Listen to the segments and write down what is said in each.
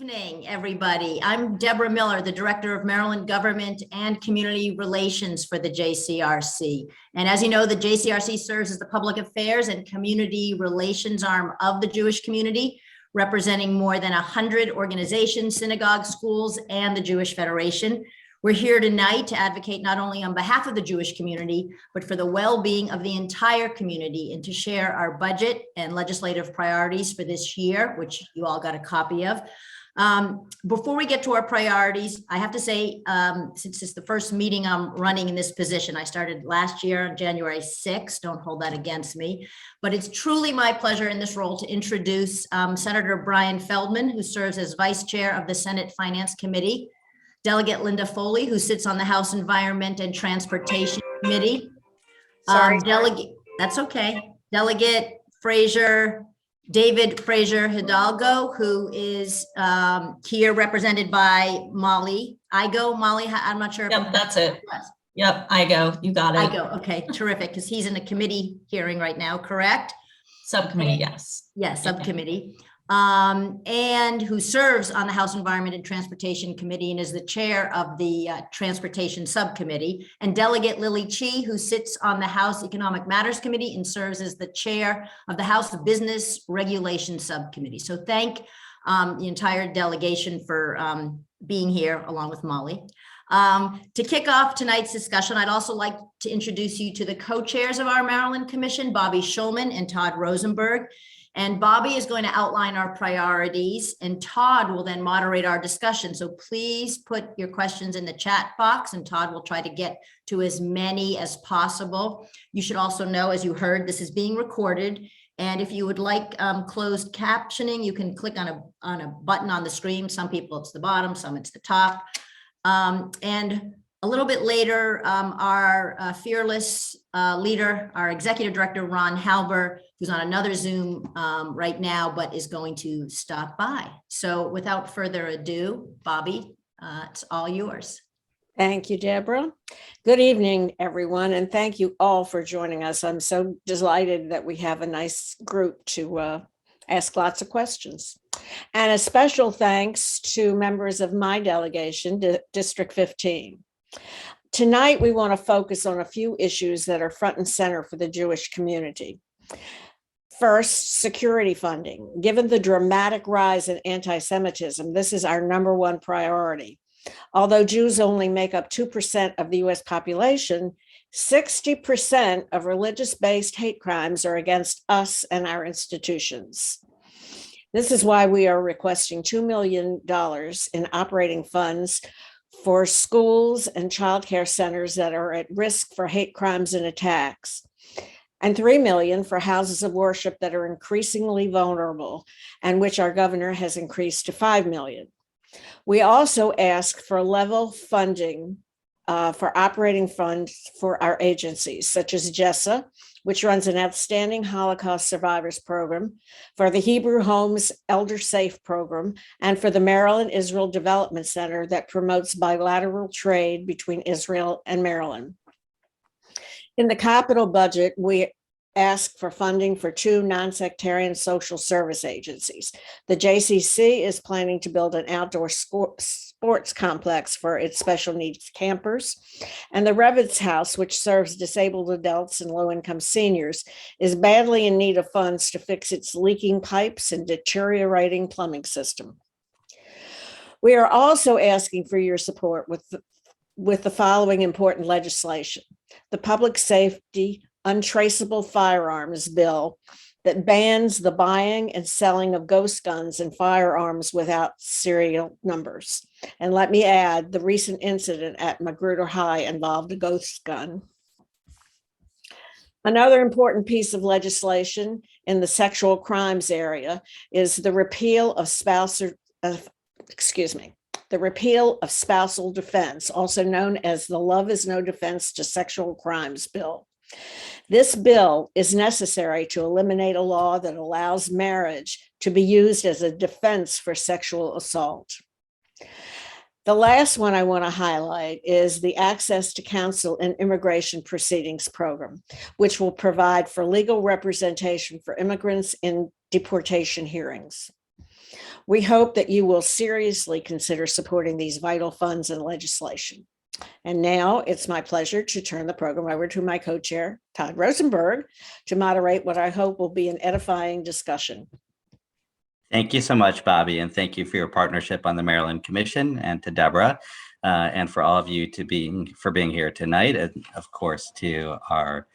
evening, everybody. I'm Deborah Miller, the Director of Maryland Government and Community Relations for the JCRC. And as you know, the JCRC serves as the public affairs and community relations arm of the Jewish community, representing more than 100 organizations, synagogues, schools, and the Jewish Federation. We're here tonight to advocate not only on behalf of the Jewish community, but for the well-being of the entire community and to share our budget and legislative priorities for this year, which you all got a copy of. Before we get to our priorities, I have to say, since it's the first meeting I'm running in this position, I started last year on January 6th, don't hold that against me, but it's truly my pleasure in this role to introduce Senator Brian Feldman, who serves as Vice Chair of the Senate Finance Committee, Delegate Linda Foley, who sits on the House Environment and Transportation Committee. Delegate, that's okay. Delegate Fraser, David Fraser Hidalgo, who is here represented by Molly. Molly, I'm not sure. Yep, that's it. Yep, you got it. Okay, terrific, because he's in a committee hearing right now, correct? Subcommittee, yes. Yes, subcommittee. And who serves on the House Environment and Transportation Committee and is the chair of the Transportation Subcommittee, and Delegate Lily Chi, who sits on the House Economic Matters Committee and serves as the chair of the House Business Regulation Subcommittee. So thank the entire delegation for being here along with Molly. To kick off tonight's discussion, I'd also like to introduce you to the co-chairs of our Maryland Commission, Bobby Schulman and Todd Rosenberg. And Bobby is going to outline our priorities, and Todd will then moderate our discussion. So please put your questions in the chat box, and Todd will try to get to as many as possible. You should also know, as you heard, this is being recorded. And if you would like closed captioning, you can click on a button on the screen. Some people it's the bottom, some it's the top. And a little bit later, our fearless leader, our executive director, Ron Halber, who's on another Zoom right now, but is going to stop by. So without further ado, Bobby, it's all yours. Thank you, Deborah. Good evening, everyone, and thank you all for joining us. I'm so delighted that we have a nice group to ask lots of questions. And a special thanks to members of my delegation, District 15. Tonight, we want to focus on a few issues that are front and center for the Jewish community. First, security funding. Given the dramatic rise in anti-Semitism, this is our number one priority. Although Jews only make up 2% of the US population, 60% of religious-based hate crimes are against us and our institutions. This is why we are requesting $2 million in operating funds for schools and childcare centers that are at risk for hate crimes and attacks, and $3 million for houses of worship that are increasingly vulnerable, and which our governor has increased to $5 million. We also ask for level funding for operating funds for our agencies, such as JESA, which runs an outstanding Holocaust survivors program, for the Hebrew Homes Elder Safe program, and for the Maryland Israel Development Center that promotes bilateral trade between Israel and Maryland. In the capital budget, we ask for funding for 2 non-sectarian social service agencies. The JCC is planning to build an outdoor sports complex for its special needs campers. And the Revitz House, which serves disabled adults and low-income seniors, is badly in need of funds to fix its leaking pipes and deteriorating plumbing system. We are also asking for your support with the following important legislation: the Public Safety Untraceable Firearms bill that bans the buying and selling of ghost guns and firearms without serial numbers. And let me add, the recent incident at Magruder High involved a ghost gun. Another important piece of legislation in the sexual crimes area is the repeal of spousal defense, also known as the Love is No Defense to Sexual Crimes bill. This bill is necessary to eliminate a law that allows marriage to be used as a defense for sexual assault. The last one I want to highlight is the Access to Counsel in Immigration Proceedings program, which will provide for legal representation for immigrants in deportation hearings. We hope that you will seriously consider supporting these vital funds and legislation. And now it's my pleasure to turn the program over to my co-chair, Todd Rosenberg, to moderate what I hope will be an edifying discussion. Thank you so much, Bobby, and thank you for your partnership on the Maryland Commission, and to Deborah, and for all of you for being here tonight, and of course to our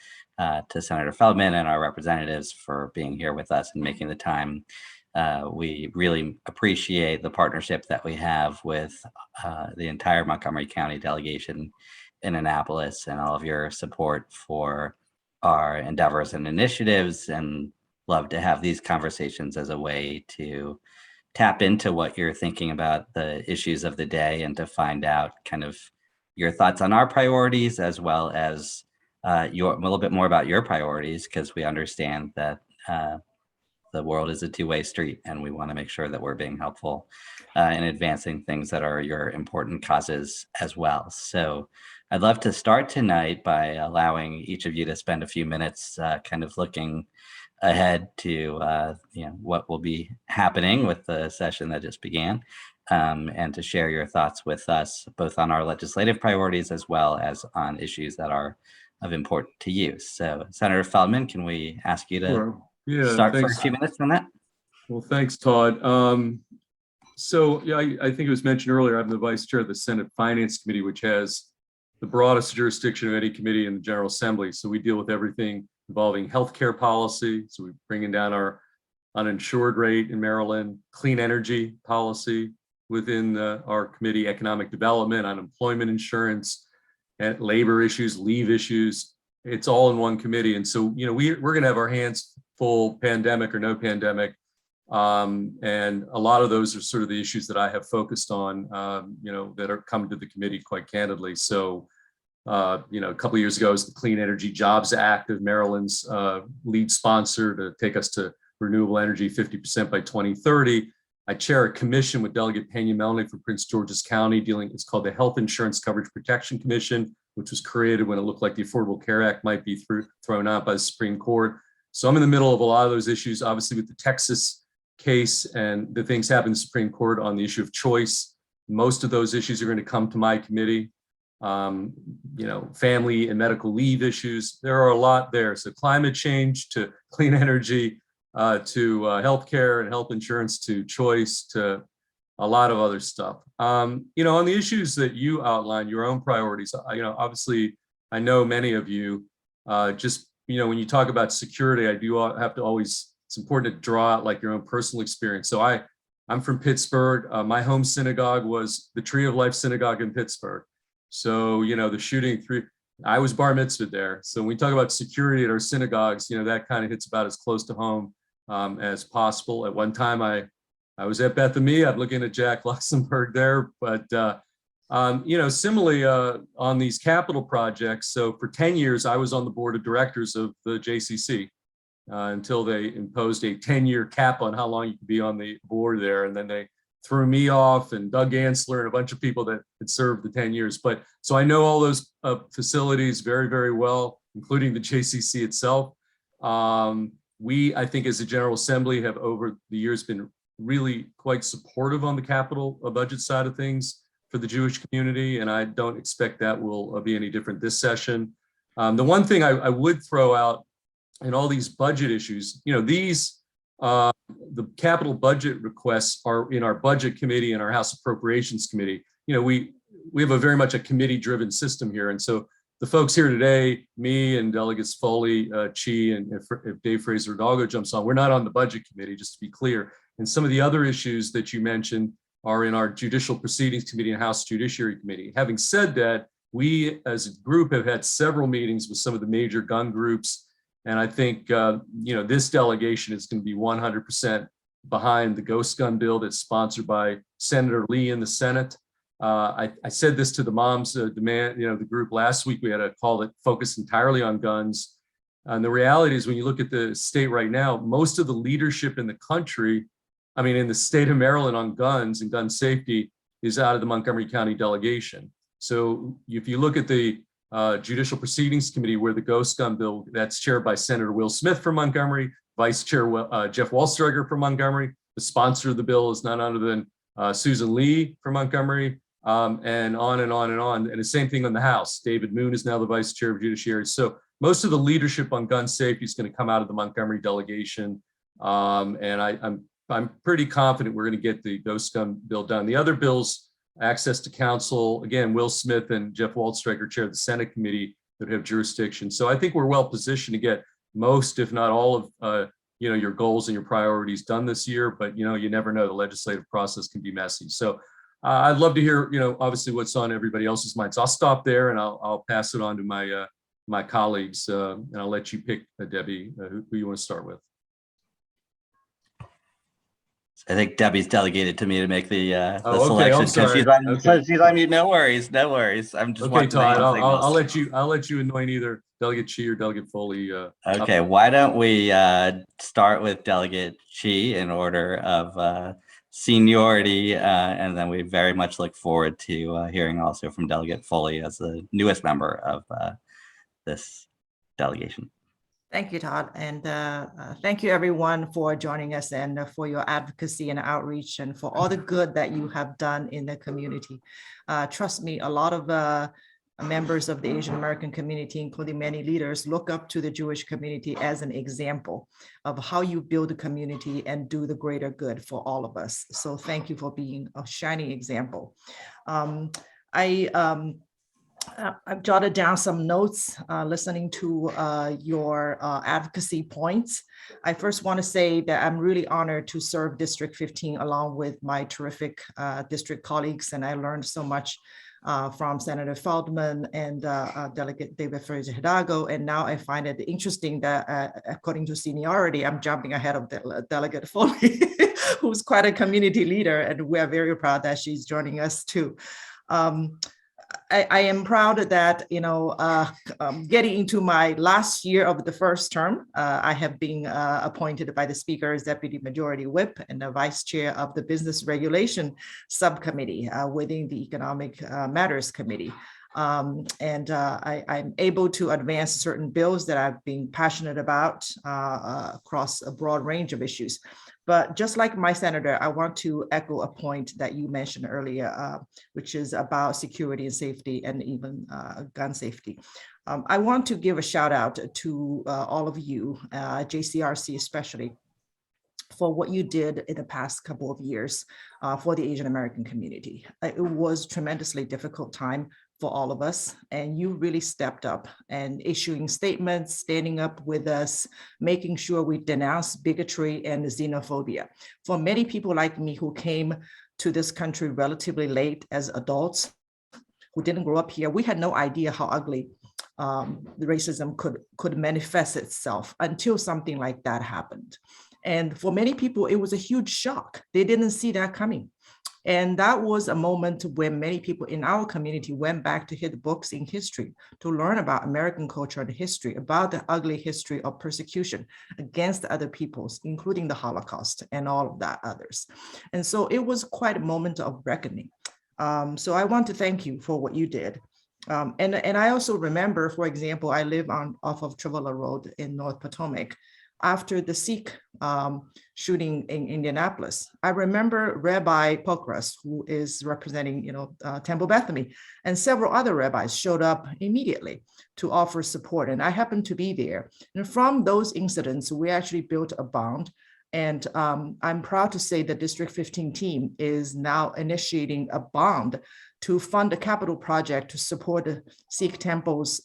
to Senator Feldman and our representatives for being here with us and making the time. We really appreciate the partnership that we have with the entire Montgomery County delegation in Annapolis, and all of your support for our endeavors and initiatives, and love to have these conversations as a way to tap into what you're thinking about the issues of the day, and to find out kind of your thoughts on our priorities, as well as a little bit more about your priorities, because we understand that the world is a two-way street, and we want to make sure that we're being helpful in advancing things that are your important causes as well. So I'd love to start tonight by allowing each of you to spend a few minutes kind of looking ahead to what will be happening with the session that just began, and to share your thoughts with us, both on our legislative priorities as well as on issues that are of importance to you. So Senator Feldman, can we ask you to start for a few minutes on that? Well, thanks, Todd. So yeah, I think it was mentioned earlier, I'm the vice chair of the Senate Finance Committee, which has the broadest jurisdiction of any committee in the General Assembly. So we deal with everything involving healthcare policy. So we're bringing down our uninsured rate in Maryland, clean energy policy within our committee, economic development, unemployment insurance, and labor issues, leave issues. It's all in one committee. And so, we're going to have our hands full, pandemic or no pandemic. And a lot of those are sort of the issues that I have focused on, that are coming to the committee quite candidly. So, a couple of years ago, it was the Clean Energy Jobs Act of Maryland's lead sponsor to take us to renewable energy 50% by 2030. I chair a commission with Delegate Pena-Melnick for Prince George's County it's called the Health Insurance Coverage Protection Commission, which was created when it looked like the Affordable Care Act might be thrown out by the Supreme Court. So I'm in the middle of a lot of those issues, obviously with the Texas case and the things happen in the Supreme Court on the issue of choice. Most of those issues are going to come to my committee. Family and medical leave issues. There are a lot there. So climate change to clean energy, to healthcare and health insurance, to choice, to a lot of other stuff. On the issues that you outlined, your own priorities, obviously, I know many of you, when you talk about security, I do have to always, it's important to draw out like your own personal experience. So I'm from Pittsburgh. My home synagogue was the Tree of Life Synagogue in Pittsburgh. So, the shooting I was bar mitzvahed there. So when we talk about security at our synagogues, that kind of hits about as close to home as possible. At one time, I was at Beth Ami. I'm looking at Jack Luxembourg there. But, similarly on these capital projects. So for 10 years, I was on the board of directors of the JCC until they imposed a 10-year cap on how long you could be on the board there. And then they threw me off, and Doug Ansler and a bunch of people that had served the 10 years. But so I know all those facilities very, very well, including the JCC itself. We, I think as a General Assembly, have over the years been really quite supportive on the capital budget side of things for the Jewish community. And I don't expect that will be any different this session. The one thing I would throw out in all these budget issues, the capital budget requests are in our budget committee and our House Appropriations Committee. We have a very much a committee-driven system here, and so the folks here today, me and Delegates Foley, Chi, and if Dave Fraser Hidalgo jumps on, we're not on the budget committee, just to be clear. And some of the other issues that you mentioned are in our Judicial Proceedings Committee and House Judiciary Committee. Having said that, we as a group have had several meetings with some of the major gun groups. And I think, this delegation is going to be 100% behind the ghost gun bill that's sponsored by Senator Lee in the Senate. I said this to the moms demand, the group last week. We had a call that focused entirely on guns. And the reality is, when you look at the state right now, most of the leadership in the country, in the state of Maryland on guns and gun safety, is out of the Montgomery County delegation. So if you look at the Judicial Proceedings Committee, where the ghost gun bill, that's chaired by Senator Will Smith from Montgomery, Vice Chair Jeff Wallsteiger from Montgomery. The sponsor of the bill is none other than Susan Lee from Montgomery, and on and on and on. And the same thing on the House. David Moon is now the vice chair of Judiciary. So most of the leadership on gun safety is going to come out of the Montgomery delegation. And I'm pretty confident we're going to get the ghost gun bill done. The other bills, access to counsel, again, Will Smith and Jeff Waldstreicher chair of the Senate committee that have jurisdiction. So I think we're well positioned to get most, if not all of, your goals and your priorities done this year, but you never know, the legislative process can be messy. So I'd love to hear, obviously what's on everybody else's minds. So I'll stop there and I'll pass it on to my colleagues, and I'll let you pick, Debbie, who you want to start with. I think Debbie's delegated to me to make the Oh, okay, selection I'm sorry. she's on mute. No worries. I'm just Okay, Todd, I'll signals. let you anoint either Delegate Chi or Delegate Foley. Okay, why don't we start with Delegate Chi in order of seniority, and then we very much look forward to hearing also from Delegate Foley as the newest member of this delegation. Thank you, Todd. And thank you, everyone, for joining us and for your advocacy and outreach and for all the good that you have done in the community. Trust me, a lot of members of the Asian American community, including many leaders, look up to the Jewish community as an example of how you build a community and do the greater good for all of us. So thank you for being a shining example. I've jotted down some notes listening to your advocacy points. I first want to say that I'm really honored to serve District 15 along with my terrific district colleagues, and I learned so much from Senator Feldman and Delegate David Fraser Hidalgo. And now I find it interesting that according to seniority, I'm jumping ahead of Delegate Foley, who's quite a community leader, and we're very proud that she's joining us too. I am proud that, getting into my last year of the first term, I have been appointed by the Speaker as Deputy Majority Whip and the Vice Chair of the Business Regulation Subcommittee within the Economic Matters Committee. I'm able to advance certain bills that I've been passionate about across a broad range of issues. But just like my senator, I want to echo a point that you mentioned earlier, which is about security and safety and even gun safety. I want to give a shout out to all of you, JCRC especially, for what you did in the past couple of years for the Asian American community. It was a tremendously difficult time for all of us, and you really stepped up and issuing statements, standing up with us, making sure we denounce bigotry and xenophobia. For many people like me who came to this country relatively late as adults, who didn't grow up here, we had no idea how ugly the racism could manifest itself until something like that happened. And for many people, it was a huge shock. They didn't see that coming. And that was a moment when many people in our community went back to hit books in history to learn about American culture and history, about the ugly history of persecution against other peoples, including the Holocaust and all of that others. And so it was quite a moment of reckoning. So I want to thank you for what you did. And I also remember, for example, I live off of Travella Road in North Potomac. After the Sikh shooting in Indianapolis, I remember Rabbi Pokras, who is representing, Temple Bethany, and several other rabbis showed up immediately to offer support. And I happened to be there. And from those incidents, we actually built a bond. And I'm proud to say the District 15 team is now initiating a bond to fund a capital project to support the Sikh temple's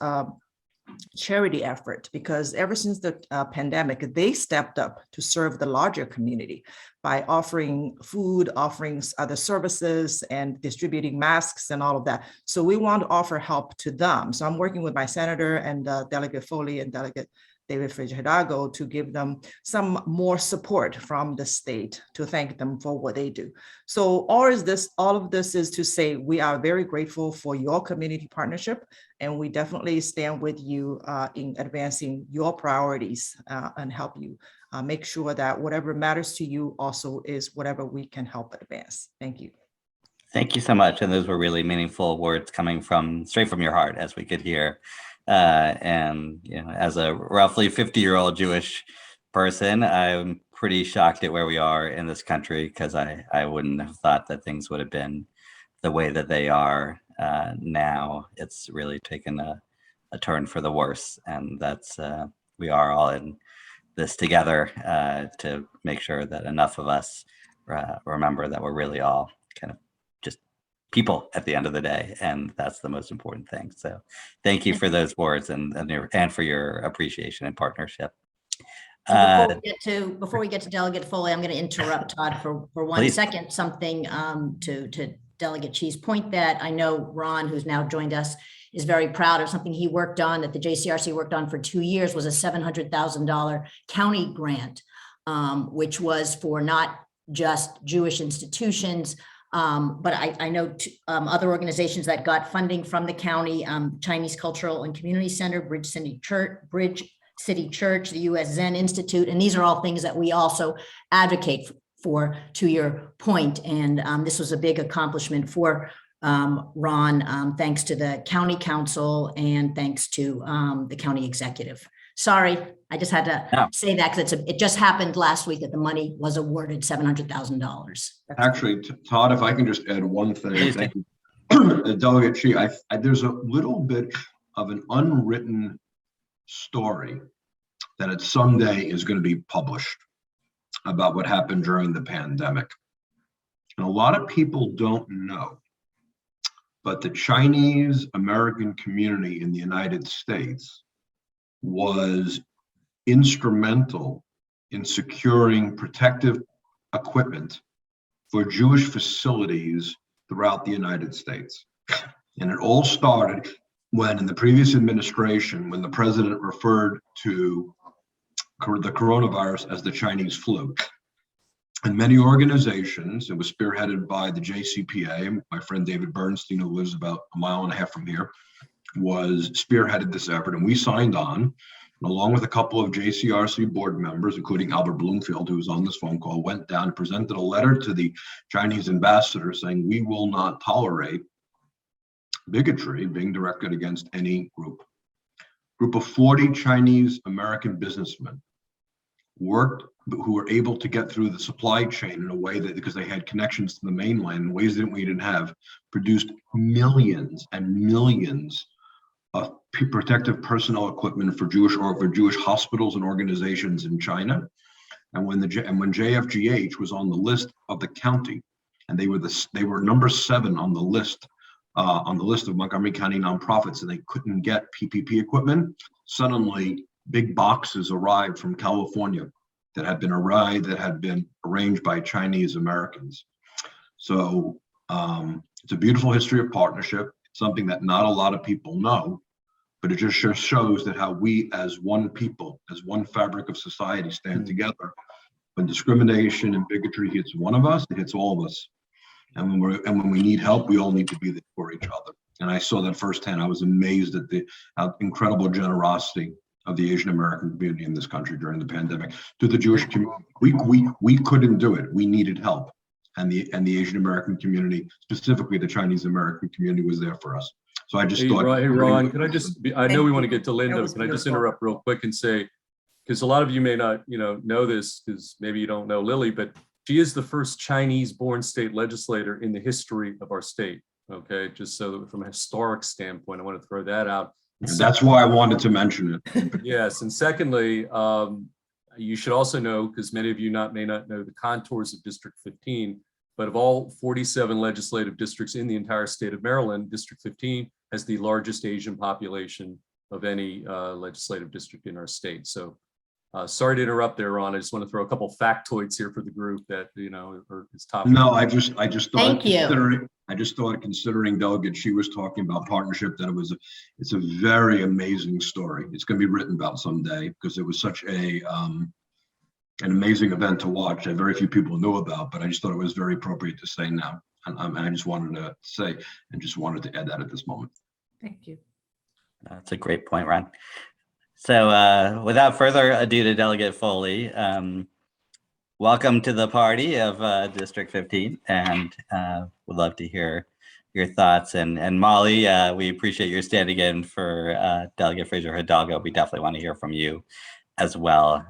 charity effort, because ever since the pandemic, they stepped up to serve the larger community by offering food, offering other services, and distributing masks and all of that. So we want to offer help to them. So I'm working with my senator and Delegate Foley and Delegate David Fraser Hidalgo to give them some more support from the state to thank them for what they do. So all of this is to say we are very grateful for your community partnership, and we definitely stand with you in advancing your priorities and help you make sure that whatever matters to you also is whatever we can help advance. Thank you. Thank you so much. And those were really meaningful words coming straight from your heart, as we could hear. And as a roughly 50-year-old Jewish person, I'm pretty shocked at where we are in this country, because I wouldn't have thought that things would have been the way that they are now. It's really taken a turn for the worse, and that's we are all in this together to make sure that enough of us remember that we're really all kind of just people at the end of the day, and that's the most important thing. So thank you for those words and for your appreciation and partnership. Before we get to Delegate Foley, I'm going to interrupt Todd for one Please. second. Something to Delegate Chi's point that I know Ron, who's now joined us, is very proud of. Something he worked on, that the JCRC worked on for 2 years, was a $700,000 county grant, which was for not just Jewish institutions, but I know other organizations that got funding from the county: Chinese Cultural and Community Center, Bridge City Church, the U.S. Zen Institute, and these are all things that we also advocate for, to your point. And this was a big accomplishment for Ron, thanks to the county council and thanks to the county executive. Sorry, I just had to say that because it just happened last week that the money was awarded $700,000. Actually, Todd, if I can just add one thing. Thank you. Delegate Chi, there's a little bit of an unwritten story that it someday is going to be published about what happened during the pandemic. And a lot of people don't know, but the Chinese American community in the United States was instrumental in securing protective equipment for Jewish facilities throughout the United States. And it all started when, in the previous administration, when the president referred to the coronavirus as the Chinese flu. And many organizations, it was spearheaded by the JCPA, my friend David Bernstein, who lives about a mile and a half from here, was spearheaded this effort, and we signed on, and along with a couple of JCRC board members, including Albert Bloomfield, who was on this phone call, went down and presented a letter to the Chinese ambassador saying, we will not tolerate bigotry being directed against any group. Group of 40 Chinese American businessmen who were able to get through the supply chain in a way that, because they had connections to the mainland in ways that we didn't have, produced millions and millions of protective personnel equipment for Jewish hospitals and organizations in China. And when JFGH was on the list of the county, and they were number 7 on the list of Montgomery County nonprofits, and they couldn't get PPP equipment, suddenly big boxes arrived from California that had been arranged by Chinese Americans. So it's a beautiful history of partnership, something that not a lot of people know, but it just shows that how we as one people, as one fabric of society, stand together. When discrimination and bigotry hits one of us, it hits all of us. And when we need help, we all need to be there for each other. And I saw that firsthand. I was amazed at the incredible generosity of the Asian American community in this country during the pandemic. To the Jewish community, we couldn't do it. We needed help, and the Asian American community, specifically the Chinese American community, was there for us. So I just thought. Hey, Ron, can I just? I know we want to get to Linda. Can I just interrupt real quick and say, because a lot of you may not, know this, because maybe you don't know Lily, but she is the first Chinese-born state legislator in the history of our state. Okay, just so that from a historic standpoint, I want to throw that out. That's why I wanted to mention it. Yes, and secondly, you should also know, because many of you may not know the contours of District 15, but of all 47 legislative districts in the entire state of Maryland, District 15 has the largest Asian population of any legislative district in our state. So sorry to interrupt there, Ron. I just want to throw a couple factoids here for the group that, is top. No, I just thought. Thank you. I just thought, considering Delegate, she was talking about partnership, that it's a very amazing story. It's going to be written about someday, because it was such an amazing event to watch that very few people knew about, but I just thought it was very appropriate to say now. And I just wanted to say, and just wanted to add that at this moment. Thank you. That's a great point, Ron. So without further ado to Delegate Foley, welcome to the party of District 15, and would love to hear your thoughts. And Molly, we appreciate your standing in for Delegate Fraser Hidalgo. We definitely want to hear from you as well.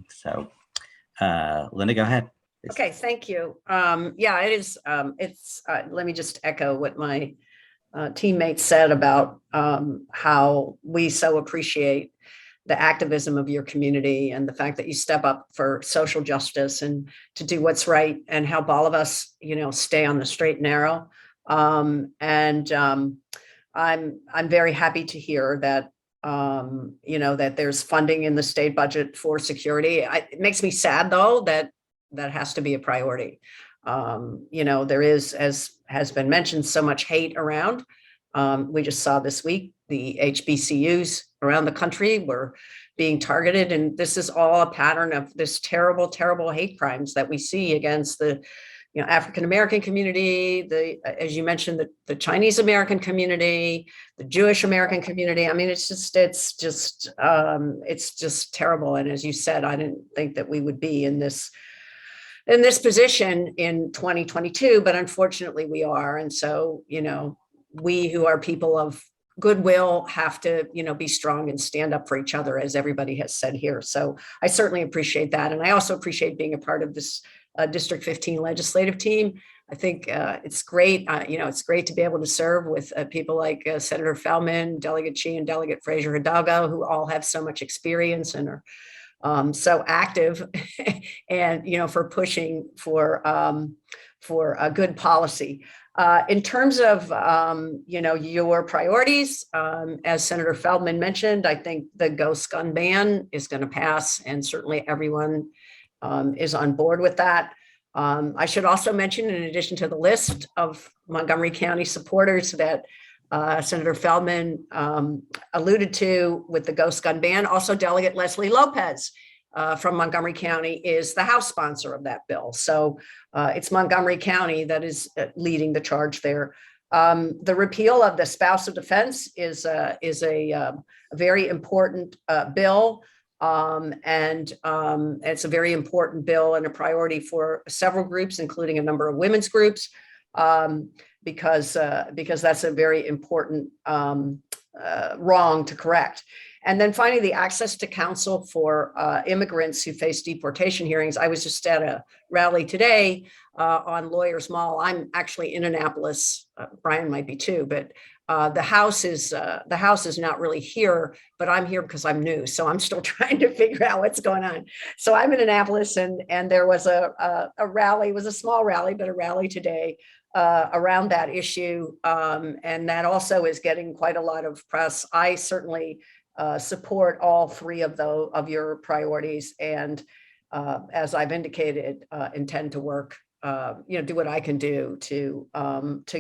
So Linda, go ahead. Okay, thank you. Yeah, it is. Let me just echo what my teammates said about how we so appreciate the activism of your community and the fact that you step up for social justice and to do what's right and help all of us, stay on the straight and narrow. I'm very happy to hear that that there's funding in the state budget for security. It makes me sad though that has to be a priority. There is, as has been mentioned, so much hate around. We just saw this week the HBCUs around the country were being targeted, and this is all a pattern of this terrible, terrible hate crimes that we see against the African American community, as you mentioned, the Chinese American community, the Jewish American community. I mean, it's just terrible. And as you said, I didn't think that we would be in this position in 2022, but unfortunately we are. And so, we who are people of goodwill have to, be strong and stand up for each other, as everybody has said here. So I certainly appreciate that. And I also appreciate being a part of this District 15 legislative team. I think it's great. It's great to be able to serve with people like Senator Feldman, Delegate Chi, and Delegate Fraser Hidalgo, who all have so much experience and are so active and, for pushing for a good policy. In terms of, your priorities, as Senator Feldman mentioned, I think the ghost gun ban is going to pass, and certainly everyone is on board with that. I should also mention, in addition to the list of Montgomery County supporters that Senator Feldman alluded to with the ghost gun ban, also Delegate Leslie Lopez from Montgomery County is the House sponsor of that bill. So it's Montgomery County that is leading the charge there. The repeal of the spouse of defense is a very important bill. And it's a very important bill and a priority for several groups, including a number of women's groups, because that's a very important wrong to correct. And then finally, the access to counsel for immigrants who face deportation hearings. I was just at a rally today on Lawyers Mall. I'm actually in Annapolis. Brian might be too, but the House is not really here, but I'm here because I'm new. So I'm still trying to figure out what's going on. So I'm in Annapolis, and there was a rally. It was a small rally, but a rally today around that issue. And that also is getting quite a lot of press. I certainly support all three of your priorities. And as I've indicated, intend to work do what I can do to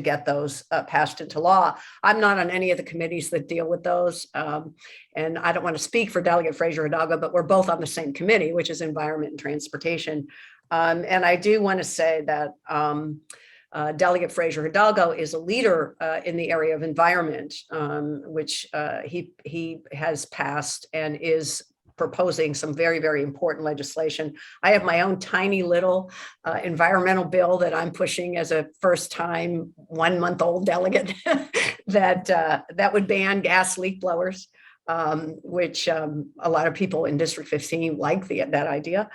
get those passed into law. I'm not on any of the committees that deal with those. And I don't want to speak for Delegate Fraser Hidalgo, but we're both on the same committee, which is Environment and Transportation. And I do want to say that Delegate Fraser Hidalgo is a leader in the area of environment, which he has passed and is proposing some very, very important legislation. I have my own tiny little environmental bill that I'm pushing as a first-time 1-month-old delegate that would ban gas leak blowers, which a lot of people in District 15 like that idea.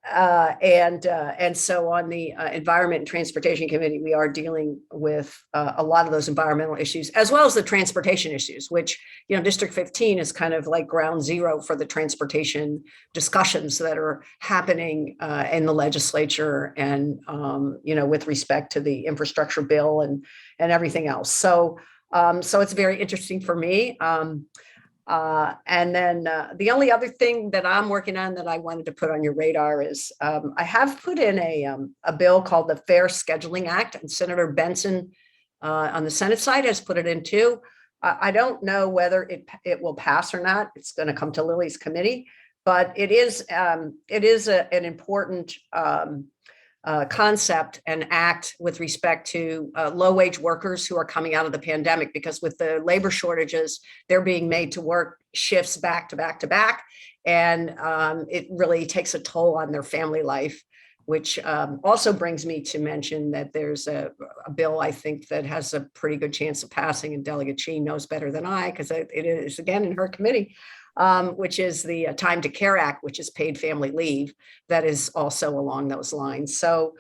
And so on the Environment and Transportation Committee, we are dealing with a lot of those environmental issues, as well as the transportation issues, which, District 15 is kind of like ground zero for the transportation discussions that are happening in the legislature and, with respect to the infrastructure bill and everything else. So it's very interesting for me. And then the only other thing that I'm working on that I wanted to put on your radar is I have put in a bill called the Fair Scheduling Act, and Senator Benson on the Senate side has put it in too. I don't know whether it will pass or not. It's going to come to Lily's committee, but it is an important concept and act with respect to low-wage workers who are coming out of the pandemic, because with the labor shortages, they're being made to work shifts back to back to back. And it really takes a toll on their family life, which also brings me to mention that there's a bill, I think, that has a pretty good chance of passing, and Delegate Chi knows better than I, because it is, again, in her committee, which is the Time to Care Act, which is paid family leave, that is also along those lines. So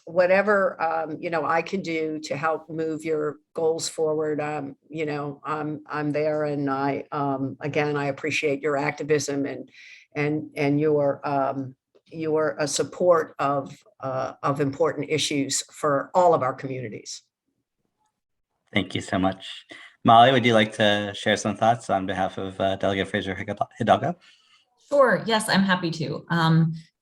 whatever I can do to help move your goals forward, I'm there, and I appreciate your activism and your support of important issues for all of our communities. Thank you so much. Molly, would you like to share some thoughts on behalf of Delegate Fraser Hidalgo? Sure. Yes, I'm happy to.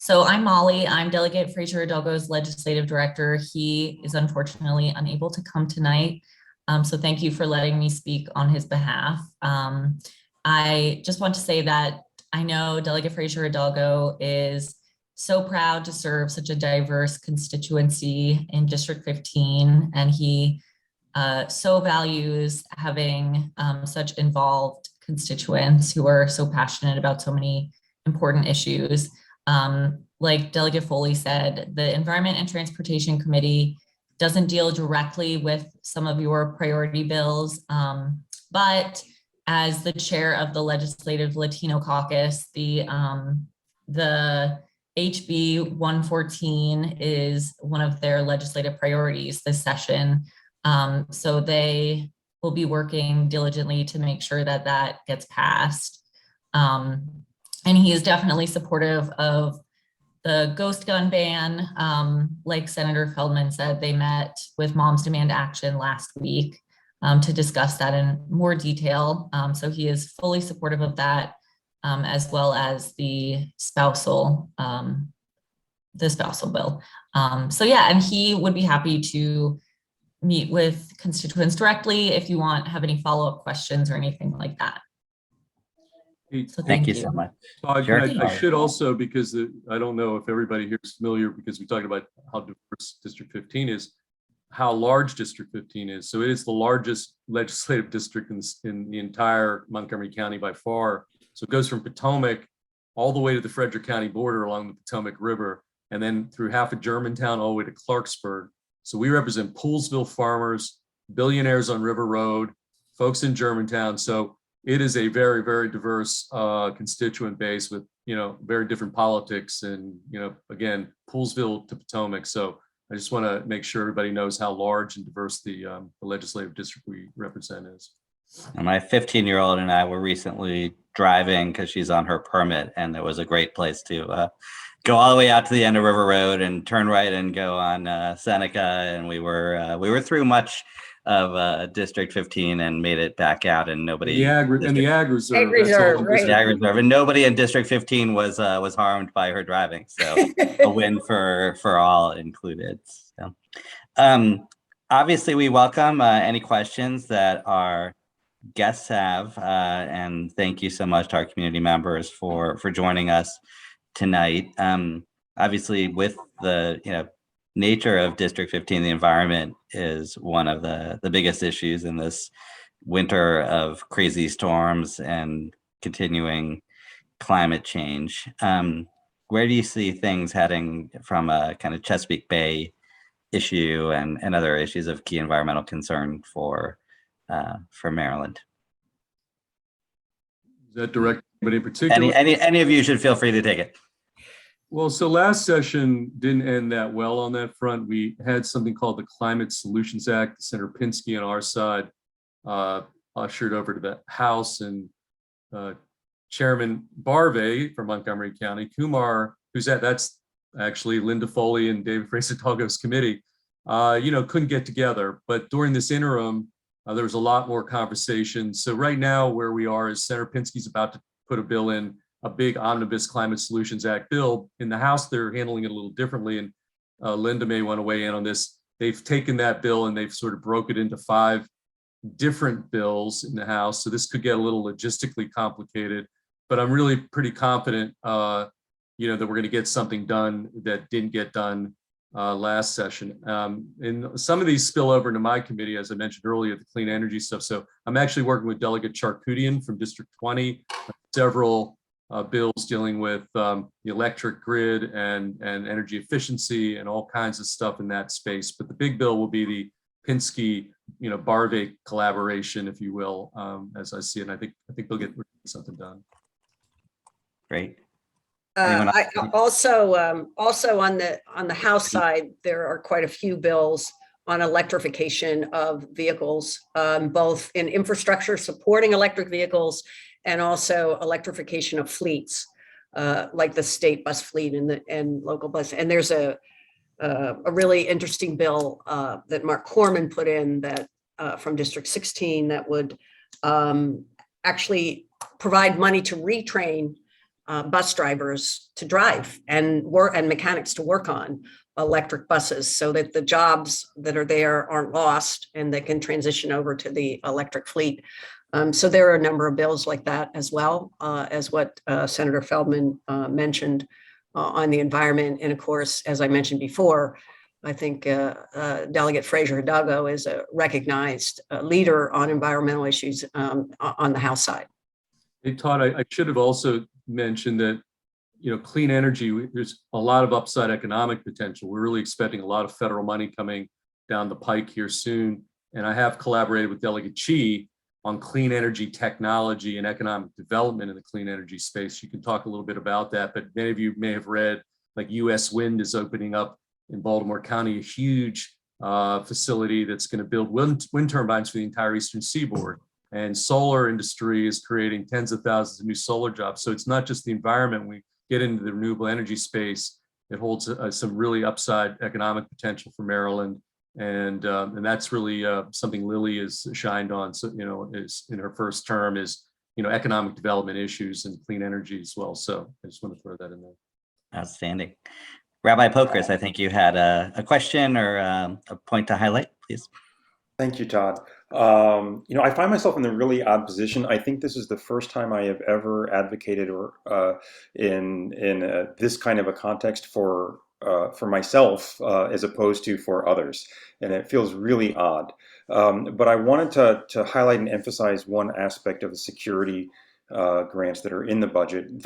So I'm Molly. I'm Delegate Fraser Hidalgo's legislative director. He is unfortunately unable to come tonight. So thank you for letting me speak on his behalf. I just want to say that I know Delegate Fraser Hidalgo is so proud to serve such a diverse constituency in District 15, and he so values having such involved constituents who are so passionate about so many important issues. Like Delegate Foley said, the Environment and Transportation Committee doesn't deal directly with some of your priority bills, but as the chair of the Legislative Latino Caucus, the HB 114 is one of their legislative priorities this session. So they will be working diligently to make sure that that gets passed. And he is definitely supportive of the ghost gun ban. Like Senator Feldman said, they met with Moms Demand Action last week to discuss that in more detail. So he is fully supportive of that, as well as the spousal bill. So yeah, and he would be happy to meet with constituents directly if you have any follow-up questions or anything like that. So Thank you so much. Sure. I should also, because I don't know if everybody here is familiar, because we talked about how diverse District 15 is, how large District 15 is. So it is the largest legislative district in the entire Montgomery County by far. So it goes from Potomac all the way to the Frederick County border along the Potomac River, and then through half of Germantown all the way to Clarksburg. So we represent Poolesville farmers, billionaires on River Road, folks in Germantown. So it is a very, very diverse constituent base with, very different politics and, again, Poolesville to Potomac. So I just want to make sure everybody knows how large and diverse the legislative district we represent is. And my 15-year-old and I were recently driving because she's on her permit, and it was a great place to go all the way out to the end of River Road and turn right and go on Seneca. And we were through much of District 15 and made it back out, and nobody. The ag reserve. Ag reserve, right. The ag reserve, and nobody in District 15 was harmed by her driving. So a win for all included. So, obviously, we welcome any questions that our guests have, and thank you so much to our community members for joining us tonight. Obviously, with the nature of District 15, the environment is one of the biggest issues in this winter of crazy storms and continuing climate change. Where do you see things heading from a kind of Chesapeake Bay issue and other issues of key environmental concern for Maryland? Is that direct anybody in particular? Any of you should feel free to take it. Well, so last session didn't end that well on that front. We had something called the Climate Solutions Act. Senator Pinsky on our side ushered over to the House, and Chairman Barve from Montgomery County, Kumar, that's actually Linda Foley and David Fraser Hidalgo's committee, couldn't get together. But during this interim, there was a lot more conversation. So right now where we are is Senator Pinsky's about to put a bill in, a big omnibus Climate Solutions Act bill. In the House, they're handling it a little differently, and Linda may want to weigh in on this. They've taken that bill and they've sort of broke it into 5 different bills in the House. So this could get a little logistically complicated, but I'm really pretty confident, that we're going to get something done that didn't get done last session. And some of these spill over into my committee, as I mentioned earlier, the clean energy stuff. So I'm actually working with Delegate Charkoudian from District 20, several bills dealing with the electric grid and energy efficiency and all kinds of stuff in that space. But the big bill will be the Pinsky, Barvik collaboration, if you will, as I see it. And I think they'll get something done. Great. Anyone else? Also on the House side, there are quite a few bills on electrification of vehicles, both in infrastructure supporting electric vehicles and also electrification of fleets, like the state bus fleet and local bus. And there's a really interesting bill that Mark Corman put in that from District 16 that would actually provide money to retrain bus drivers to drive and mechanics to work on electric buses so that the jobs that are there aren't lost and they can transition over to the electric fleet. So there are a number of bills like that as well as what Senator Feldman mentioned on the environment. And of course, as I mentioned before, I think Delegate Fraser Hidalgo is a recognized leader on environmental issues on the House side. Hey, Todd, I should have also mentioned that, clean energy, there's a lot of upside economic potential. We're really expecting a lot of federal money coming down the pike here soon. And I have collaborated with Delegate Chi on clean energy technology and economic development in the clean energy space. You can talk a little bit about that, but many of you may have read, like US Wind is opening up in Baltimore County, a huge facility that's going to build wind turbines for the entire Eastern Seaboard. And solar industry is creating tens of thousands of new solar jobs. So it's not just the environment. When we get into the renewable energy space, it holds some really upside economic potential for Maryland. And that's really something Lily has shined on. So, is in her first term is, economic development issues and clean energy as well. So I just want to throw that in there. Outstanding. Rabbi Pokris, I think you had a question or a point to highlight, please. Thank you, Todd. I find myself in a really odd position. I think this is the first time I have ever advocated or in this kind of a context for myself as opposed to for others, and it feels really odd. But I wanted to highlight and emphasize one aspect of the security grants that are in the budget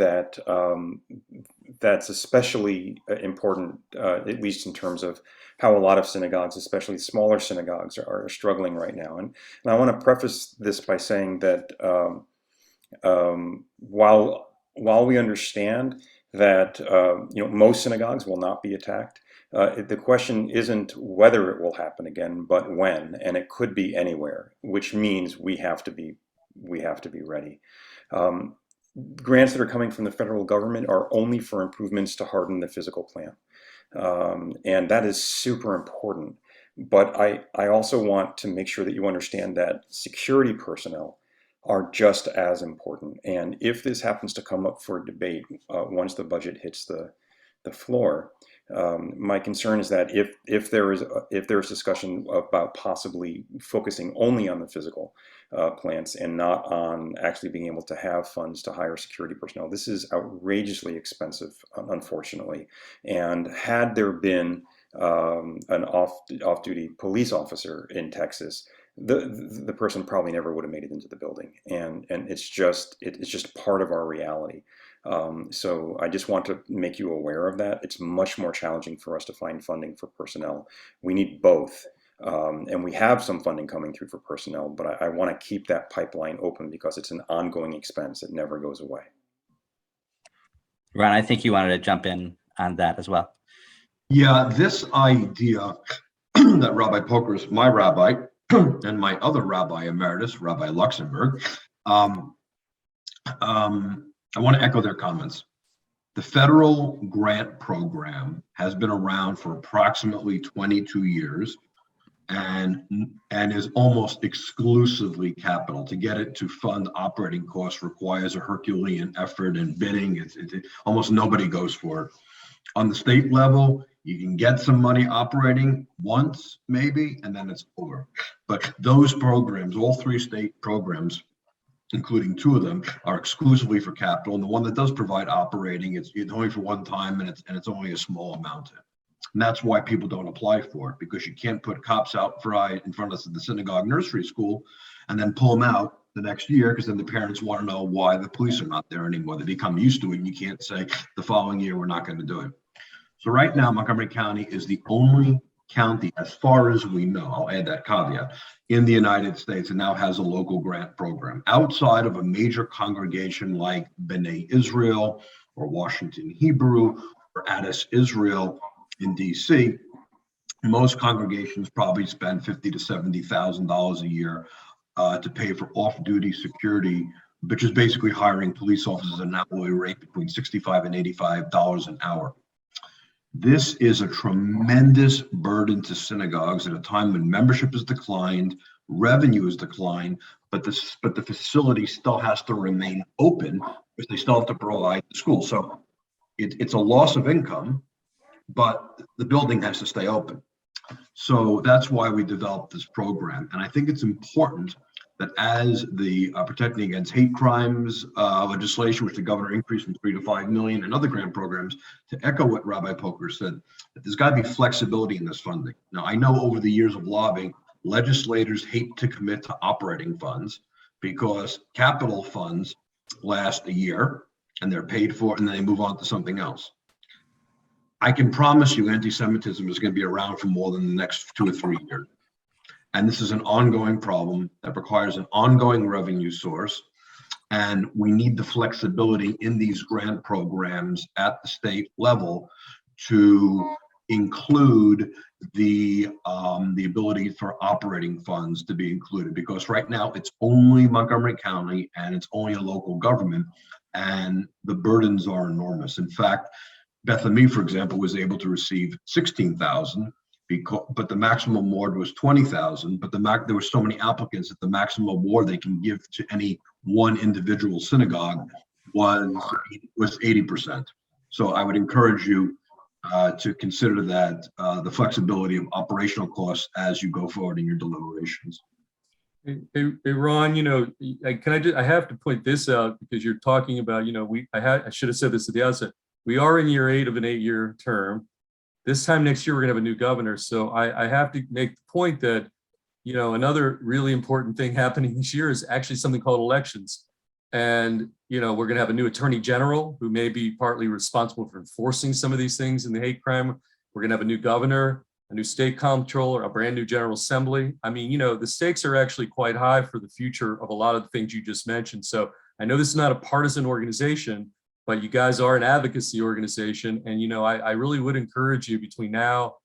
that's especially important, at least in terms of how a lot of synagogues, especially smaller synagogues, are struggling right now. And I want to preface this by saying that while we understand that most synagogues will not be attacked, the question isn't whether it will happen again, but when, and it could be anywhere, which means we have to be ready. Grants that are coming from the federal government are only for improvements to harden the physical plant. And that is super important. But I also want to make sure that you understand that security personnel are just as important. And if this happens to come up for debate once the budget hits the floor, my concern is that if there is discussion about possibly focusing only on the physical plants and not on actually being able to have funds to hire security personnel, this is outrageously expensive, unfortunately. And had there been an off-duty police officer in Texas, the person probably never would have made it into the building, and it's just part of our reality. So I just want to make you aware of that. It's much more challenging for us to find funding for personnel. We need both, and we have some funding coming through for personnel, but I want to keep that pipeline open because it's an ongoing expense that never goes away. Ron, I think you wanted to jump in on that as well. Yeah, this idea that Rabbi Pokris, my rabbi, and my other rabbi emeritus, Rabbi Luxembourg, I want to echo their comments. The federal grant program has been around for approximately 22 years and is almost exclusively capital. To get it to fund operating costs requires a Herculean effort and bidding. Almost nobody goes for it. On the state level, you can get some money operating once, maybe, and then it's over. But those programs, all three state programs, including two of them, are exclusively for capital. And the one that does provide operating, it's only for one time, and it's only a small amount. And that's why people don't apply for it, because you can't put cops out in front of the synagogue nursery school and then pull them out the next year, because then the parents want to know why the police are not there anymore. They become used to it, and you can't say the following year we're not going to do it. So right now, Montgomery County is the only county, as far as we know, I'll add that caveat, in the United States, and now has a local grant program. Outside of a major congregation like B'nai Israel or Washington Hebrew or Addis Israel in DC, most congregations probably spend $50,000 to $70,000 a year to pay for off-duty security, which is basically hiring police officers at an hourly rate between $65 and $85 an hour. This is a tremendous burden to synagogues at a time when membership has declined, revenue has declined, but the facility still has to remain open because they still have to provide the school. So it's a loss of income, but the building has to stay open. So that's why we developed this program. And I think it's important that as the Protecting Against Hate Crimes legislation, which the governor increased from 3 to 5 million, and other grant programs, to echo what Rabbi Poker said, that there's got to be flexibility in this funding. Now, I know over the years of lobbying, legislators hate to commit to operating funds because capital funds last a year and they're paid for and then they move on to something else. I can promise you anti-Semitism is going to be around for more than the next 2 or 3 years. And this is an ongoing problem that requires an ongoing revenue source. And we need the flexibility in these grant programs at the state level to include the ability for operating funds to be included, because right now it's only Montgomery County and it's only a local government, and the burdens are enormous. In fact, Beth Ami, for example, was able to receive $16,000, but the maximum award was $20,000. But there were so many applicants that the maximum award they can give to any one individual synagogue was 80%. So I would encourage you to consider that the flexibility of operational costs as you go forward in your deliberations. Hey, Ron, I have to point this out because you're talking about, I should have said this at the outset. We are in year 8 of an 8-year term. This time next year, we're gonna have a new governor. So I have to make the point that, another really important thing happening this year is actually something called elections. And, we're gonna have a new attorney general who may be partly responsible for enforcing some of these things in the hate crime. We're gonna have a new governor, a new state comptroller, a brand new general assembly. I mean, the stakes are actually quite high for the future of a lot of the things you just mentioned. So I know this is not a partisan organization, but you guys are an advocacy organization. And, I really would encourage you between now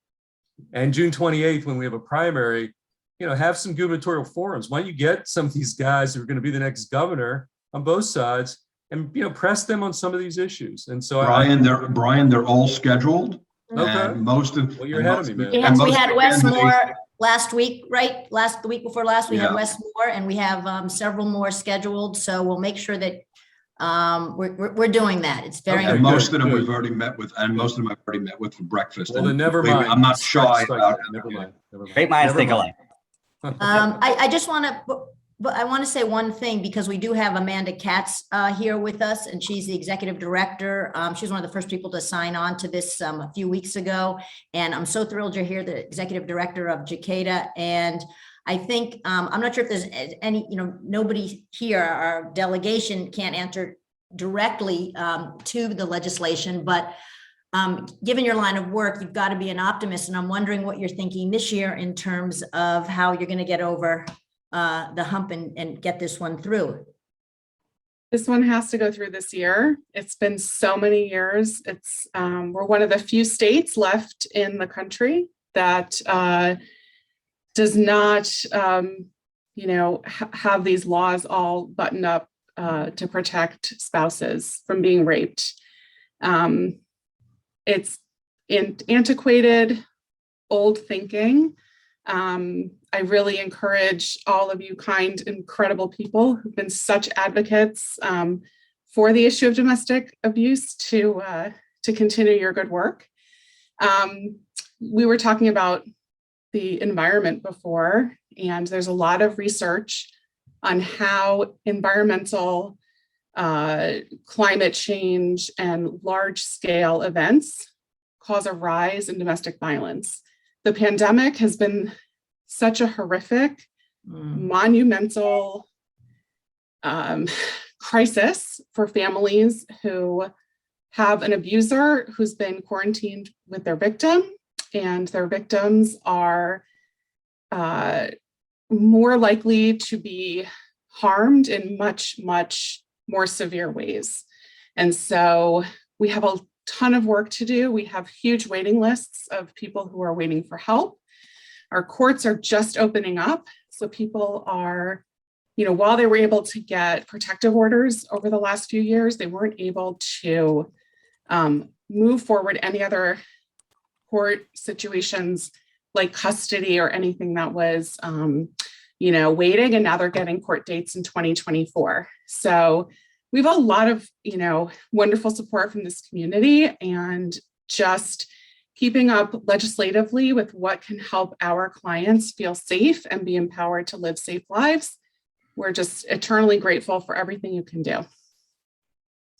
and June 28th, when we have a primary, have some gubernatorial forums. Why don't you get some of these guys who are going to be the next governor on both sides and, press them on some of these issues. And so Brian, they're all scheduled. Okay. And most of, well, you're ahead of me, man. We had Wes Moore last week, right? The week before last, we had Yeah. Wes Moore, and we have several more scheduled. So we'll make sure that we're doing that. It's very and important. most of them we've already met with, and most of them I've already met with for breakfast. Well, then never mind. I'm not shy about it. Never mind. Great minds think alike. I just want to, but I want to say one thing, because we do have Amanda Katz here with us, and she's the executive director. She's one of the first people to sign on to this a few weeks ago. And I'm so thrilled you're here, the executive director of Jacada. And I think, I'm not sure if there's any, nobody here, our delegation can't answer directly to the legislation, but given your line of work, you've got to be an optimist. And I'm wondering what you're thinking this year in terms of how you're going to get over the hump and get this one through. This one has to go through this year. It's been so many years. We're one of the few states left in the country that does not, have these laws all buttoned up to protect spouses from being raped. It's antiquated, old thinking. I really encourage all of you kind, incredible people who've been such advocates for the issue of domestic abuse to continue your good work. We were talking about the environment before, and there's a lot of research on how environmental climate change and large-scale events cause a rise in domestic violence. The pandemic has been such a horrific, monumental crisis for families who have an abuser who's been quarantined with their victim, and their victims are more likely to be harmed in much, much more severe ways. And so we have a ton of work to do. We have huge waiting lists of people who are waiting for help. Our courts are just opening up. So people are, while they were able to get protective orders over the last few years, they weren't able to move forward any other court situations like custody or anything that was, waiting, and now they're getting court dates in 2024. So we have a lot of, wonderful support from this community, and just keeping up legislatively with what can help our clients feel safe and be empowered to live safe lives. We're just eternally grateful for everything you can do.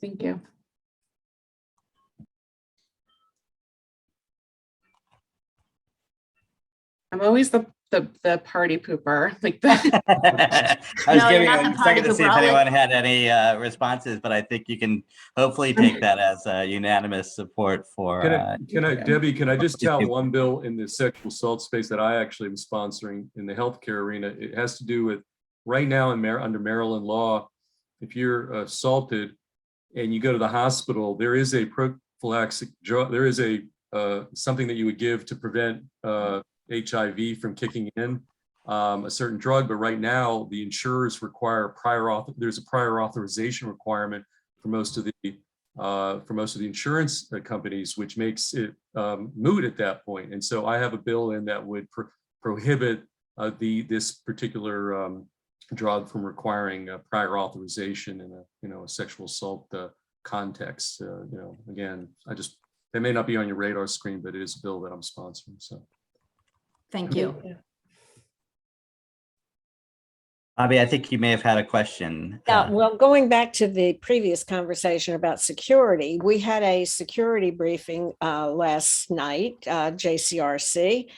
Thank you. I'm always the party pooper. Like I was No, you're giving not the a party second to see if pooper. I'll anyone had any responses, but I think you can hopefully take that as unanimous support for. Debbie, can I just tell one bill in the sexual assault space that I actually am sponsoring in the healthcare arena? It has to do with right now under Maryland law, if you're assaulted and you go to the hospital, there is a prophylactic drug, there is a something that you would give to prevent HIV from kicking in, a certain drug, but right now the insurers require there's a prior authorization requirement for most of the insurance companies, which makes it moot at that point. And so I have a bill in that would prohibit this particular drug from requiring prior authorization in a sexual assault context. Again, it may not be on your radar screen, but it is a bill that I'm sponsoring. So. Thank you. Bobby, I think you may have had a question. Yeah, well, going back to the previous conversation about security, we had a security briefing last night, JCRC,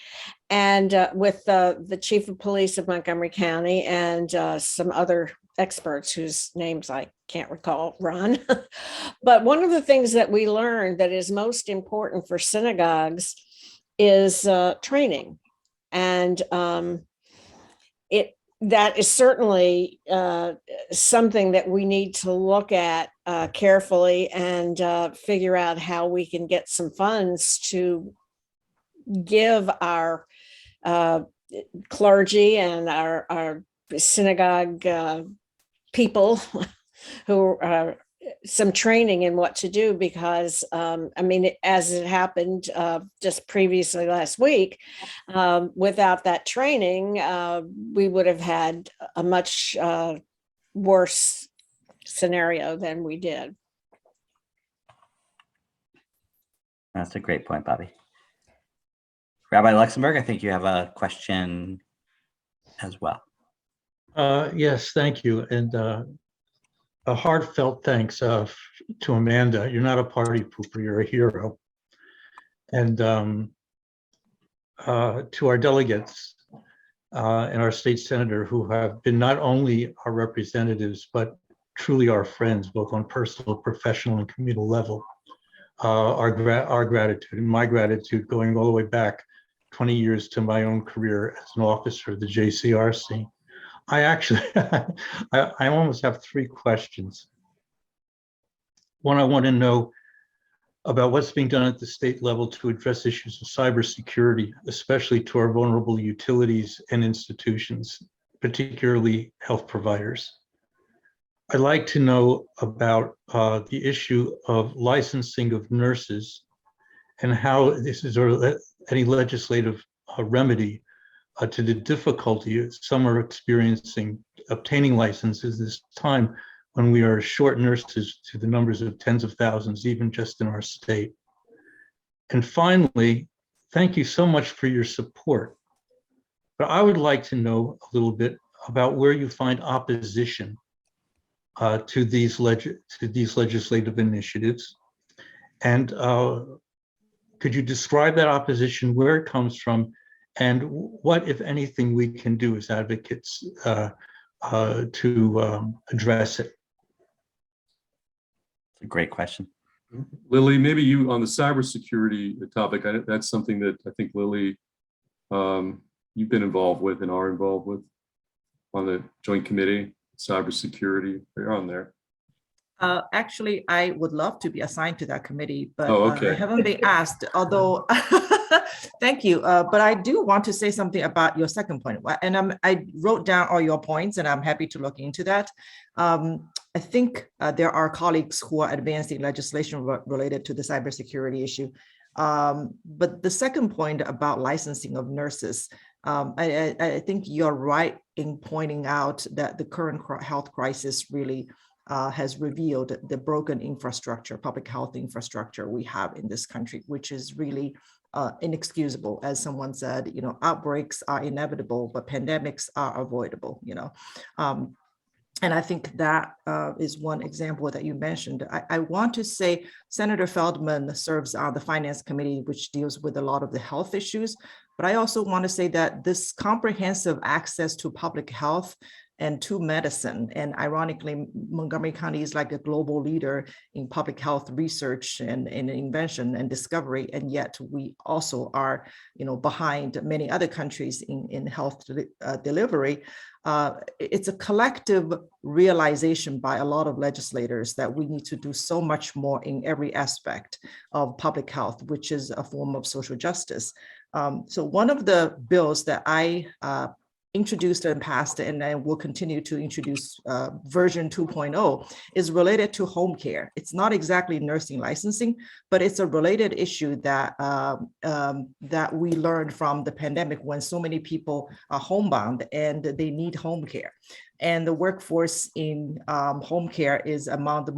and with the chief of police of Montgomery County and some other experts whose names I can't recall, Ron. But one of the things that we learned that is most important for synagogues is training. And that is certainly something that we need to look at carefully and figure out how we can get some funds to give our clergy and our synagogue people who are some training in what to do, because as it happened just previously last week, without that training, we would have had a much worse scenario than we did. That's a great point, Bobby. Rabbi Luxembourg, I think you have a question as well. Yes, thank you. And a heartfelt thanks to Amanda. You're not a party pooper, you're a hero. And to our delegates and our state senator, who have been not only our representatives, but truly our friends, both on personal, professional, and communal level. Our gratitude, and my gratitude, going all the way back 20 years to my own career as an officer of the JCRC. I actually, I almost have three questions. One, I want to know about what's being done at the state level to address issues of cybersecurity, especially to our vulnerable utilities and institutions, particularly health providers. I'd like to know about the issue of licensing of nurses and how this is any legislative remedy to the difficulty some are experiencing obtaining licenses this time when we are short nurses to the numbers of tens of thousands, even just in our state. And finally, thank you so much for your support. But I would like to know a little bit about where you find opposition to these legislative initiatives. And could you describe that opposition, where it comes from, and what, if anything, we can do as advocates to address it? It's a great question. Lily, maybe you on the cybersecurity topic, that's something that I think Lily, you've been involved with and are involved with on the joint committee, cybersecurity. You're on there. Actually, I would love to be assigned to that committee, but Oh, I okay. haven't been asked, although, thank you. But I do want to say something about your second point. And I wrote down all your points and I'm happy to look into that. I think there are colleagues who are advancing legislation related to the cybersecurity issue. But the second point about licensing of nurses, I think you're right in pointing out that the current health crisis really has revealed the broken infrastructure, public health infrastructure we have in this country, which is really inexcusable. As someone said, outbreaks are inevitable, but pandemics are avoidable, and I think that is one example that you mentioned. I want to say Senator Feldman serves on the Finance Committee, which deals with a lot of the health issues. But I also want to say that this comprehensive access to public health and to medicine, and ironically, Montgomery County is like a global leader in public health research and invention and discovery, and yet we also are, behind many other countries in health delivery. It's a collective realization by a lot of legislators that we need to do so much more in every aspect of public health, which is a form of social justice. So one of the bills that I introduced and passed, and I will continue to introduce version 2.0, is related to home care. It's not exactly nursing licensing, but it's a related issue that that we learned from the pandemic when so many people are homebound and they need home care. And the workforce in home care is among the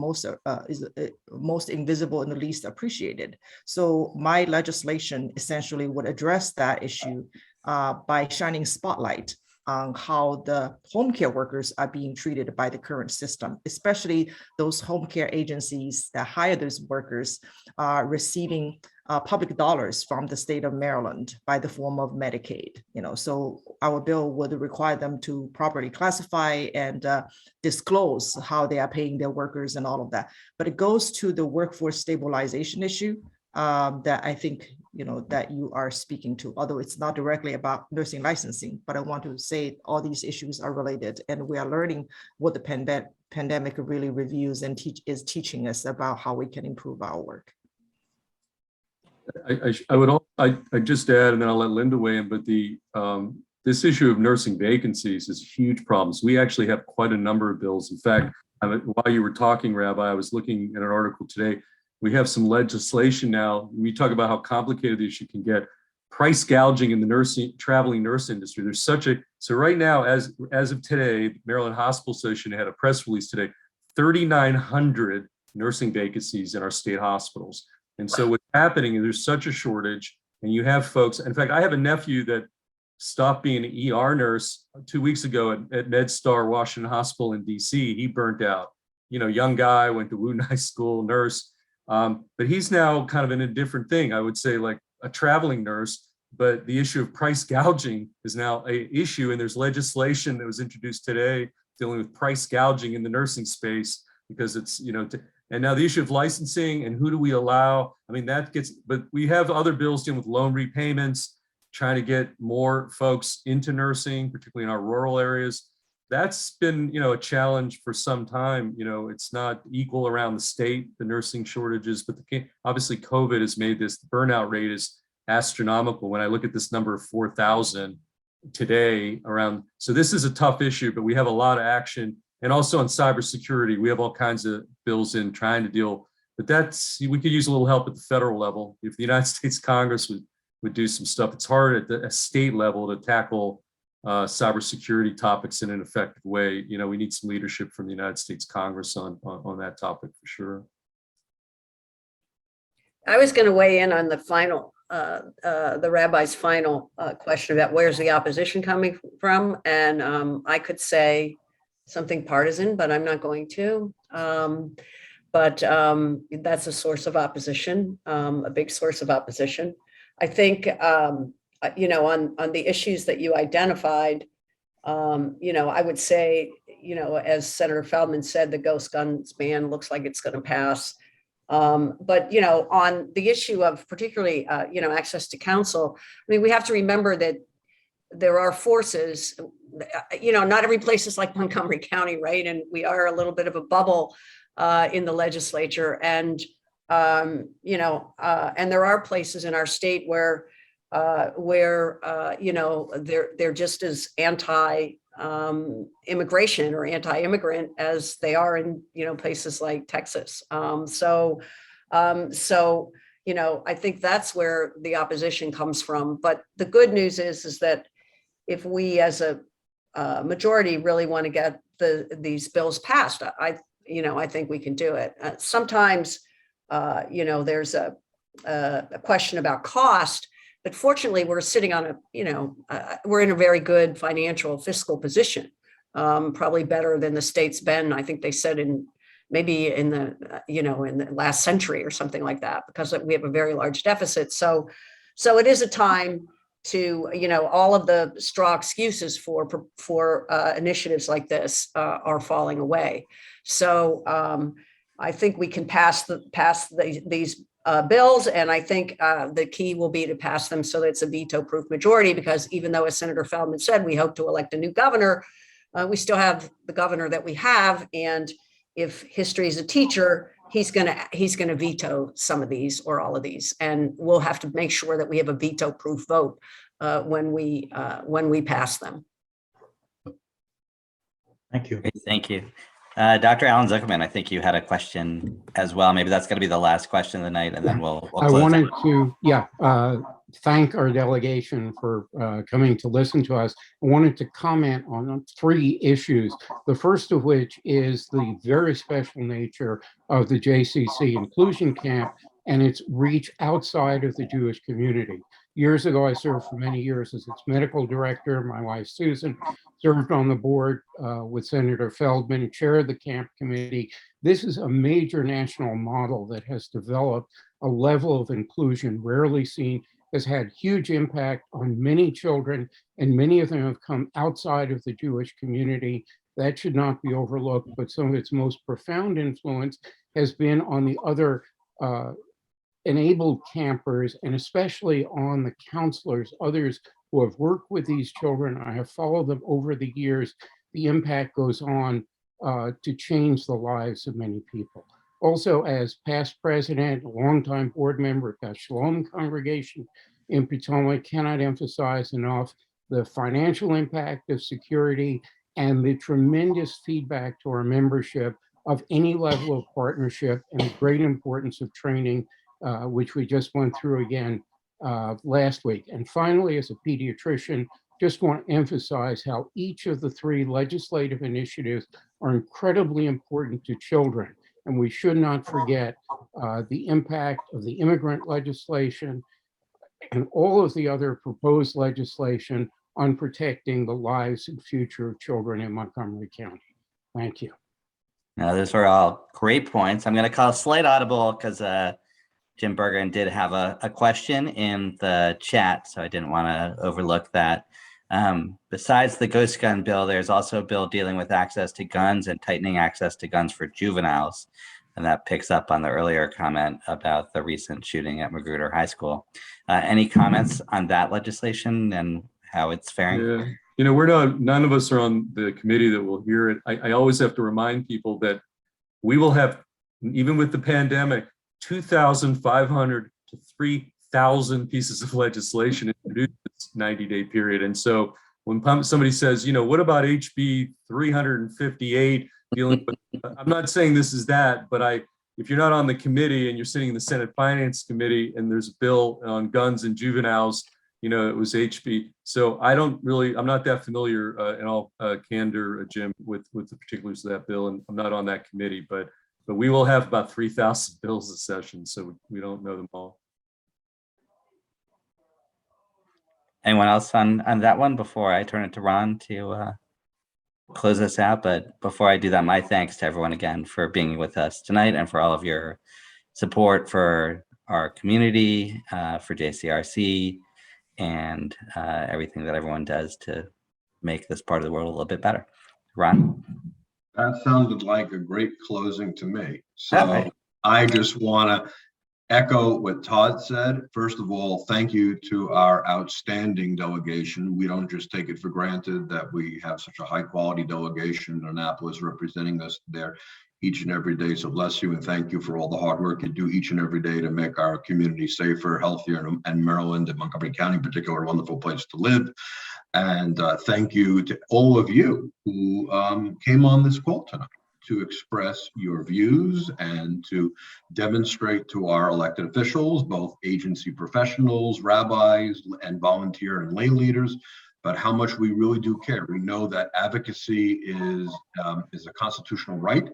most invisible and the least appreciated. So my legislation essentially would address that issue by shining spotlight on how the home care workers are being treated by the current system, especially those home care agencies that hire those workers are receiving public dollars from the state of Maryland by the form of Medicaid. So our bill would require them to properly classify and disclose how they are paying their workers and all of that. But it goes to the workforce stabilization issue that I think that you are speaking to, although it's not directly about nursing licensing, but I want to say all these issues are related, and we are learning what the pandemic really reviews and is teaching us about how we can improve our work. I just add, and then I'll let Linda weigh in, but this issue of nursing vacancies is a huge problem. So we actually have quite a number of bills. In fact, while you were talking, Rabbi, I was looking at an article today. We have some legislation now. We talk about how complicated the issue can get. Price gouging in the traveling nurse industry. There's so right now, as of today, Maryland Hospital Association had a press release today, 3,900 nursing vacancies in our state hospitals. And so what's happening is there's such a shortage, and you have folks, in fact, I have a nephew that stopped being an ER nurse 2 weeks ago at MedStar Washington Hospital in DC. He burnt out, young guy, went to Wood High School, nurse. But he's now kind of in a different thing, I would say, like a traveling nurse, but the issue of price gouging is now an issue, and there's legislation that was introduced today dealing with price gouging in the nursing space, because it's, and now the issue of licensing and who do we allow, but we have other bills dealing with loan repayments, trying to get more folks into nursing, particularly in our rural areas. That's been, a challenge for some time. It's not equal around the state, the nursing shortages, but obviously COVID has made this, the burnout rate is astronomical. When I look at this number of 4,000 today around, so this is a tough issue, but we have a lot of action. And also on cybersecurity, we have all kinds of bills in trying to deal, but we could use a little help at the federal level. If the United States Congress would do some stuff, it's hard at the state level to tackle cybersecurity topics in an effective way. We need some leadership from the United States Congress on that topic for sure. I was going to weigh in on the final, the rabbi's final question about where's the opposition coming from, and I could say something partisan, but I'm not going to. But that's a source of opposition, a big source of opposition. I think. On the issues that you identified, I would say, as Senator Feldman said, the ghost guns ban looks like it's going to pass. But, on the issue of particularly, access to counsel, I mean, we have to remember that there are forces, not every place is like Montgomery County, right? And we are a little bit of a bubble in the legislature. And, and there are places in our state where they're just as anti-immigration or anti-immigrant as they are in, places like Texas. I think that's where the opposition comes from. But the good news is that if we as a majority really want to get these bills passed, I think we can do it. Sometimes, there's a question about cost, but fortunately we're sitting on we're in a very good financial fiscal position, probably better than the state's been. I think they said maybe in the last century or something like that, because we have a very large deficit. So it is a time to, all of the straw excuses for initiatives like this are falling away. So I think we can pass these bills, and I think the key will be to pass them so that it's a veto-proof majority, because even though, as Senator Feldman said, we hope to elect a new governor, we still have the governor that we have, and if history is a teacher, he's gonna veto some of these or all of these, and we'll have to make sure that we have a veto-proof vote when we pass them. Thank you. Great, thank you. Dr. Alan Zuckerman, I think you had a question as well. Maybe that's going to be the last question of the night, and then we'll close. I wanted to, thank our delegation for coming to listen to us. I wanted to comment on 3 issues. The first of which is the very special nature of the JCC Inclusion Camp and its reach outside of the Jewish community. Years ago, I served for many years as its medical director. My wife, Susan, served on the board with Senator Feldman, chaired the camp committee. This is a major national model that has developed a level of inclusion rarely seen, has had huge impact on many children, and many of them have come outside of the Jewish community. That should not be overlooked, but some of its most profound influence has been on the other enabled campers, and especially on the counselors, others who have worked with these children. I have followed them over the years. The impact goes on to change the lives of many people. Also, as past president, longtime board member of the Shalom congregation in Potomac, cannot emphasize enough the financial impact of security and the tremendous feedback to our membership of any level of partnership, and the great importance of training, which we just went through again last week. And finally, as a pediatrician, just want to emphasize how each of the 3 legislative initiatives are incredibly important to children. And we should not forget the impact of the immigrant legislation and all of the other proposed legislation on protecting the lives and future of children in Montgomery County. Thank you. Now, those are all great points. I'm going to call a slight audible because Jim Bergen did have a question in the chat, so I didn't want to overlook that. Besides the ghost gun bill, there's also a bill dealing with access to guns and tightening access to guns for juveniles. And that picks up on the earlier comment about the recent shooting at Magruder High School. Any comments on that legislation and how it's faring? Yeah, none of us are on the committee that will hear it. I always have to remind people that we will have, even with the pandemic, 2,500 to 3,000 pieces of legislation introduced this 90-day period. And so when somebody says, what about HB 358 dealing with, I'm not saying this is that, but if you're not on the committee and you're sitting in the Senate Finance Committee and there's a bill on guns and juveniles, it was HB. So I'm not that familiar in all candor, Jim, with the particulars of that bill, and I'm not on that committee, but we will have about 3,000 bills a session, so we don't know them all. Anyone else on that one before I turn it to Ron to close us out? But before I do that, my thanks to everyone again for being with us tonight and for all of your support for our community, for JCRC, and everything that everyone does to make this part of the world a little bit better. Ron? That sounded like a great closing to me. So I just want to echo what Todd said. First of all, thank you to our outstanding delegation. We don't just take it for granted that we have such a high quality delegation in Annapolis representing us there each and every day. So bless you and thank you for all the hard work you do each and every day to make our community safer, healthier, and Maryland and Montgomery County in particular, a wonderful place to live. And thank you to all of you who came on this call tonight to express your views and to demonstrate to our elected officials, both agency professionals, rabbis, and volunteer and lay leaders, but how much we really do care. We know that advocacy is a constitutional right,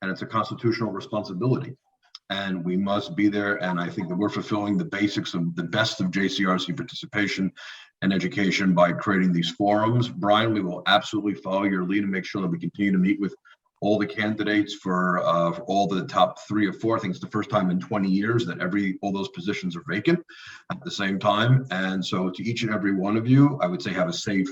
and it's a constitutional responsibility. And we must be there. And I think that we're fulfilling the basics of the best of JCRC participation and education by creating these forums. Brian, we will absolutely follow your lead and make sure that we continue to meet with all the candidates for all the top 3 or 4. I think it's the first time in 20 years that all those positions are vacant at the same time. And so to each and every one of you, I would say have a safe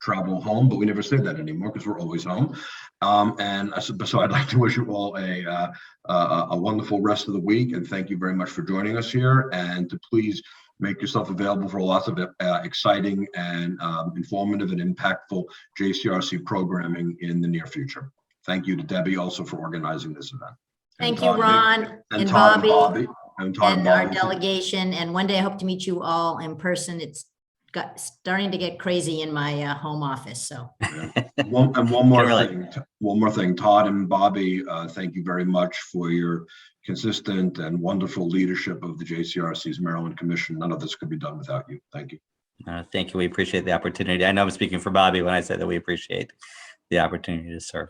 travel home, but we never say that anymore because we're always home. So I'd like to wish you all a wonderful rest of the week, and thank you very much for joining us here. And to please make yourself available for lots of exciting and informative and impactful JCRC programming in the near future. Thank you to Debbie also for organizing this event. Thank you, Ron and Bobby and our delegation. And one day I hope to meet you all in person. It's starting to get crazy in my home office. So one more thing, Todd and Bobby, thank you very much for your consistent and wonderful leadership of the JCRC's Maryland Commission. None of this could be done without you. Thank you. Thank you. We appreciate the opportunity. I know I'm speaking for Bobby when I say that we appreciate the opportunity to serve.